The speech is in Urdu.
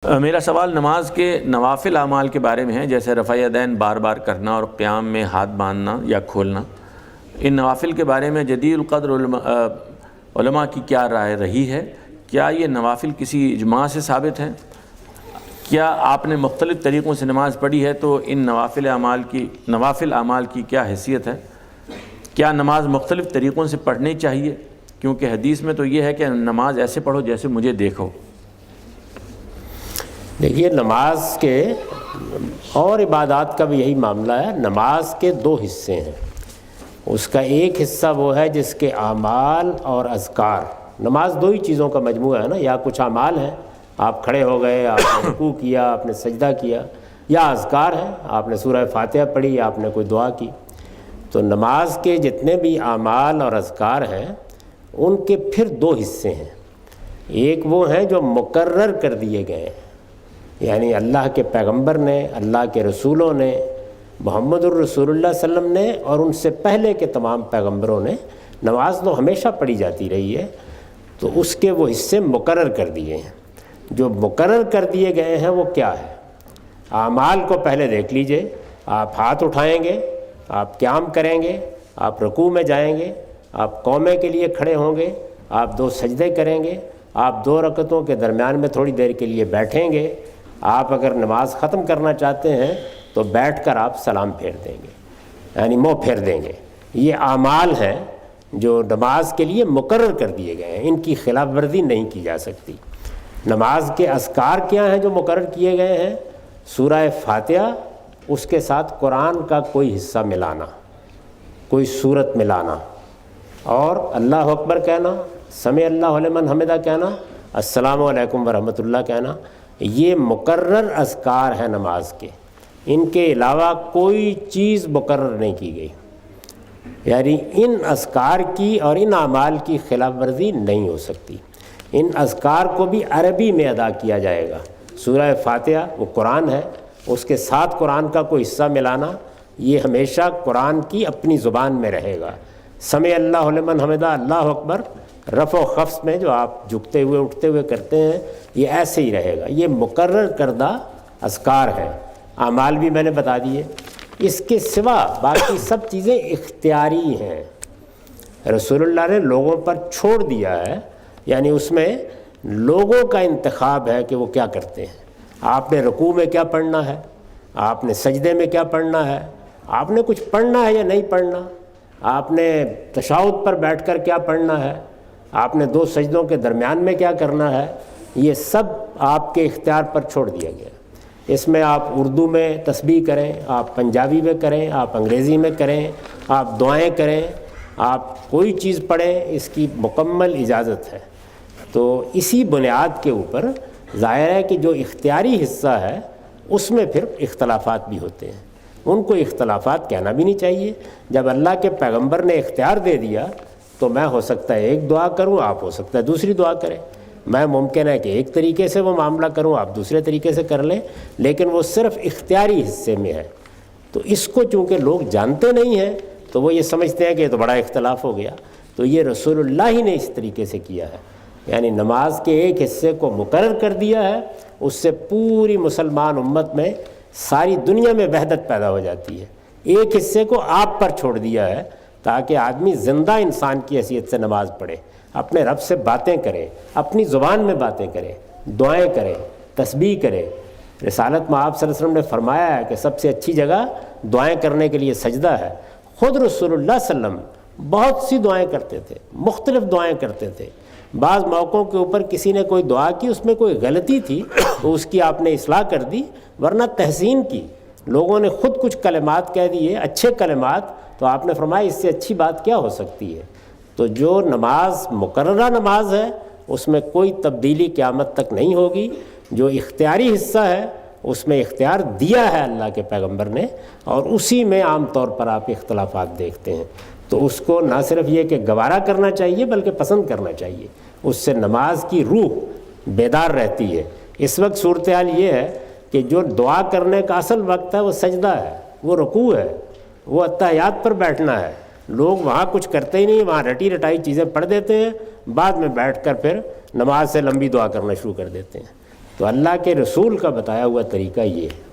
میرا سوال نماز کے نوافل اعمال کے بارے میں ہے، جیسے رفع یدین بار بار کرنا اور قیام میں ہاتھ باندھنا یا کھولنا۔ ان نوافل کے بارے میں جدید القدر علماء کی کیا رائے رہی ہے؟ کیا یہ نوافل کسی اجماع سے ثابت ہیں؟ کیا آپ نے مختلف طریقوں سے نماز پڑھی ہے تو ان نوافل اعمال کی کیا حیثیت ہے؟ کیا نماز مختلف طریقوں سے پڑھنی چاہیے؟ کیونکہ حدیث میں تو یہ ہے کہ نماز ایسے پڑھو جیسے مجھے دیکھو۔ دیکھیے، نماز کے اور عبادات کا بھی یہی معاملہ ہے۔ نماز کے دو حصے ہیں۔ اس کا ایک حصہ وہ ہے جس کے اعمال اور اذکار، نماز دو ہی چیزوں کا مجموعہ ہے نا، یا کچھ اعمال ہیں، آپ کھڑے ہو گئے، آپ نے رکوع کیا، آپ نے سجدہ کیا، یا اذکار ہیں، آپ نے سورہ فاتحہ پڑھی یا آپ نے کوئی دعا کی۔ تو نماز کے جتنے بھی اعمال اور اذکار ہیں ان کے پھر دو حصے ہیں۔ ایک وہ ہیں جو مقرر کر دیے گئے ہیں، یعنی اللہ کے پیغمبر نے، اللہ کے رسولوں نے، محمد الرسول اللہ صلی اللہ علیہ وسلم نے اور ان سے پہلے کے تمام پیغمبروں نے نماز تو ہمیشہ پڑھی جاتی رہی ہے، تو اس کے وہ حصے مقرر کر دیے ہیں۔ جو مقرر کر دیے گئے ہیں وہ کیا ہے؟ اعمال کو پہلے دیکھ لیجئے۔ آپ ہاتھ اٹھائیں گے، آپ قیام کریں گے، آپ رکوع میں جائیں گے، آپ قومے کے لیے کھڑے ہوں گے، آپ 2 سجدے کریں گے، آپ 2 رکعتوں کے درمیان میں تھوڑی دیر کے لیے بیٹھیں گے، آپ اگر نماز ختم کرنا چاہتے ہیں تو بیٹھ کر آپ سلام پھیر دیں گے، یعنی منہ پھیر دیں گے۔ یہ اعمال ہیں جو نماز کے لیے مقرر کر دیے گئے ہیں، ان کی خلاف ورزی نہیں کی جا سکتی۔ نماز کے اذکار کیا ہیں جو مقرر کیے گئے ہیں؟ سورہ فاتحہ، اس کے ساتھ قرآن کا کوئی حصہ ملانا، کوئی سورت ملانا، اور اللہ اکبر کہنا، سمع اللہ لمن حمدہ کہنا، السلام علیکم ورحمۃ اللہ کہنا۔ یہ مقرر اذکار ہیں نماز کے، ان کے علاوہ کوئی چیز مقرر نہیں کی گئی، یعنی ان اذکار کی اور ان اعمال کی خلاف ورزی نہیں ہو سکتی۔ ان اذکار کو بھی عربی میں ادا کیا جائے گا۔ سورہ فاتحہ وہ قرآن ہے، اس کے ساتھ قرآن کا کوئی حصہ ملانا، یہ ہمیشہ قرآن کی اپنی زبان میں رہے گا۔ سمع اللہ لمن حمدہ، اللہ اکبر، رفع و خفض میں جو آپ جھکتے ہوئے اٹھتے ہوئے کرتے ہیں، یہ ایسے ہی رہے گا۔ یہ مقرر کردہ اذکار ہیں۔ اعمال بھی میں نے بتا دیے۔ اس کے سوا باقی سب چیزیں اختیاری ہیں، رسول اللہ نے لوگوں پر چھوڑ دیا ہے، یعنی اس میں لوگوں کا انتخاب ہے کہ وہ کیا کرتے ہیں۔ آپ نے رکوع میں کیا پڑھنا ہے، آپ نے سجدے میں کیا پڑھنا ہے، آپ نے کچھ پڑھنا ہے یا نہیں پڑھنا، آپ نے تشہد پر بیٹھ کر کیا پڑھنا ہے، آپ نے 2 سجدوں کے درمیان میں کیا کرنا ہے، یہ سب آپ کے اختیار پر چھوڑ دیا گیا۔ اس میں آپ اردو میں تسبیح کریں، آپ پنجابی میں کریں، آپ انگریزی میں کریں، آپ دعائیں کریں، آپ کوئی چیز پڑھیں، اس کی مکمل اجازت ہے۔ تو اسی بنیاد کے اوپر ظاہر ہے کہ جو اختیاری حصہ ہے اس میں پھر اختلافات بھی ہوتے ہیں۔ ان کو اختلافات کہنا بھی نہیں چاہیے۔ جب اللہ کے پیغمبر نے اختیار دے دیا تو میں ہو سکتا ہے ایک دعا کروں، آپ ہو سکتا ہے دوسری دعا کریں، میں ممکن ہے کہ ایک طریقے سے وہ معاملہ کروں، آپ دوسرے طریقے سے کر لیں، لیکن وہ صرف اختیاری حصے میں ہے۔ تو اس کو چونکہ لوگ جانتے نہیں ہیں تو وہ یہ سمجھتے ہیں کہ یہ تو بڑا اختلاف ہو گیا۔ تو یہ رسول اللہ ہی نے اس طریقے سے کیا ہے، یعنی نماز کے ایک حصے کو مقرر کر دیا ہے، اس سے پوری مسلمان امت میں، ساری دنیا میں وحدت پیدا ہو جاتی ہے۔ ایک حصے کو آپ پر چھوڑ دیا ہے تاکہ آدمی زندہ انسان کی حیثیت سے نماز پڑھے، اپنے رب سے باتیں کرے، اپنی زبان میں باتیں کرے، دعائیں کرے، تسبیح کرے۔ رسالت میں آپ صلی اللہ علیہ وسلم نے فرمایا ہے کہ سب سے اچھی جگہ دعائیں کرنے کے لیے سجدہ ہے۔ خود رسول اللہ صلی اللہ علیہ وسلم بہت سی دعائیں کرتے تھے، مختلف دعائیں کرتے تھے۔ بعض موقعوں کے اوپر کسی نے کوئی دعا کی، اس میں کوئی غلطی تھی تو اس کی آپ نے اصلاح کر دی، ورنہ تحسین کی۔ لوگوں نے خود کچھ کلمات کہہ دیے، اچھے کلمات، تو آپ نے فرمایا اس سے اچھی بات کیا ہو سکتی ہے۔ تو جو نماز مقررہ نماز ہے اس میں کوئی تبدیلی قیامت تک نہیں ہوگی۔ جو اختیاری حصہ ہے اس میں اختیار دیا ہے اللہ کے پیغمبر نے، اور اسی میں عام طور پر آپ اختلافات دیکھتے ہیں۔ تو اس کو نہ صرف یہ کہ گوارا کرنا چاہیے بلکہ پسند کرنا چاہیے، اس سے نماز کی روح بیدار رہتی ہے۔ اس وقت صورتحال یہ ہے کہ جو دعا کرنے کا اصل وقت ہے وہ سجدہ ہے، وہ رکوع ہے، وہ اتحیات پر بیٹھنا ہے۔ لوگ وہاں کچھ کرتے ہی نہیں، وہاں رٹی رٹائی چیزیں پڑھ دیتے ہیں، بعد میں بیٹھ کر پھر نماز سے لمبی دعا کرنا شروع کر دیتے ہیں۔ تو اللہ کے رسول کا بتایا ہوا طریقہ یہ ہے۔